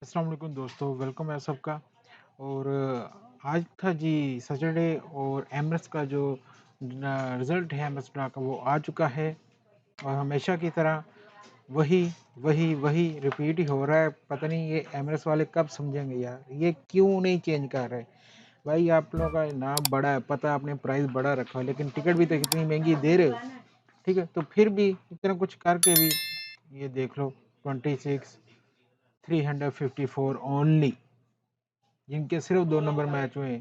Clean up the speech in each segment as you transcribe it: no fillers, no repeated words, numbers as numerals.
अस्सलाम वालेकुम दोस्तों, वेलकम है सबका। और आज था जी सैटरडे और एमएस का जो रिज़ल्ट है एमएस ड्रा का वो आ चुका है। और हमेशा की तरह वही वही रिपीट ही हो रहा है। पता नहीं ये एमएस वाले कब समझेंगे यार, ये क्यों नहीं चेंज कर रहे। भाई आप लोगों का नाम बड़ा है, पता आपने प्राइस बड़ा रखा है, लेकिन टिकट भी तो कितनी महंगी दे रहे हो। ठीक है, तो फिर भी इतना कुछ करके भी ये देख लो 26 354 ओनली, जिनके सिर्फ 2 नंबर मैच हुए,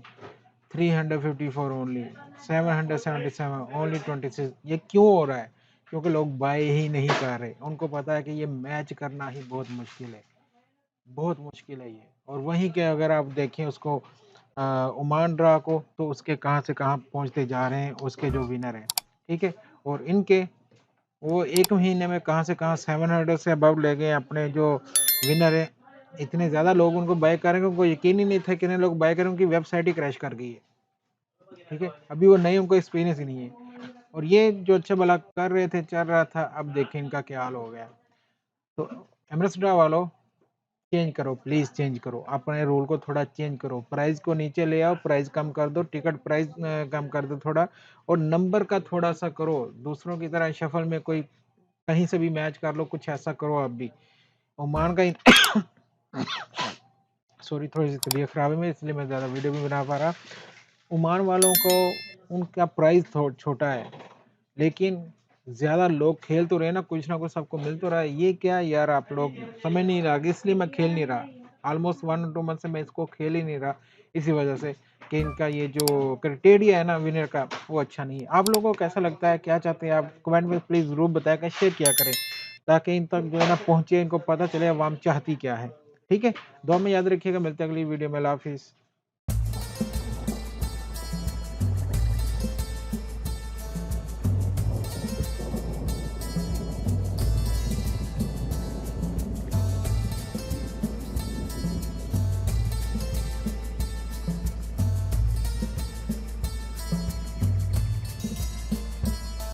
354 ओनली, 777 ओनली 26। ये क्यों हो रहा है? क्योंकि लोग बाय ही नहीं कर रहे। उनको पता है कि ये मैच करना ही बहुत मुश्किल है, बहुत मुश्किल है ये। और वहीं के अगर आप देखें उसको ओमान ड्रा को, तो उसके कहाँ से कहाँ पहुँचते जा रहे हैं उसके जो विनर हैं। ठीक है, और इनके वो 1 महीने में कहाँ से कहाँ 700 से अबव ले गए अपने जो विनर है। इतने ज़्यादा लोग उनको बाय करेंगे, उनको यकीन ही नहीं था कितने लोग बाय करें, उनकी वेबसाइट ही क्रैश कर गई है। ठीक है, अभी वो नए, उनको एक्सपीरियंस ही नहीं है। और ये जो अच्छा भला कर रहे थे, चल रहा था, अब देखें इनका क्या हाल हो गया। तो एमएस ड्रा वालों, चेंज करो प्लीज़, चेंज करो, अपने रूल को थोड़ा चेंज करो, प्राइस को नीचे ले आओ, प्राइस कम कर दो, टिकट प्राइस कम कर दो थोड़ा, और नंबर का थोड़ा सा करो, दूसरों की तरह शफल में कोई कहीं से भी मैच कर लो, कुछ ऐसा करो आप भी। ओमान का सॉरी, थोड़ी सी तबीयत खराब है मेरी, इसलिए मैं ज़्यादा वीडियो भी बना पा रहा। ओमान वालों को उनका प्राइस छोटा है, लेकिन ज़्यादा लोग खेल तो रहे ना कुछ सबको मिल तो रहा है। ये क्या यार, आप लोग समझ नहीं रहा, इसलिए मैं खेल नहीं रहा। ऑलमोस्ट 1 2 मंथ से मैं इसको खेल ही नहीं रहा, इसी वजह से कि इनका ये जो क्राइटेरिया है ना विनर का, वो अच्छा नहीं है। आप लोगों को कैसा लगता है, क्या चाहते हैं आप, कमेंट में प्लीज़ ज़रूर बताया, शेयर किया करें, ताकि इन तक जो है ना पहुँचे, इनको पता चले आवाम चाहती क्या है। ठीक है, दुआ में याद रखिएगा, मिलते हैं अगली वीडियो में। अल्लाह हाफिज़।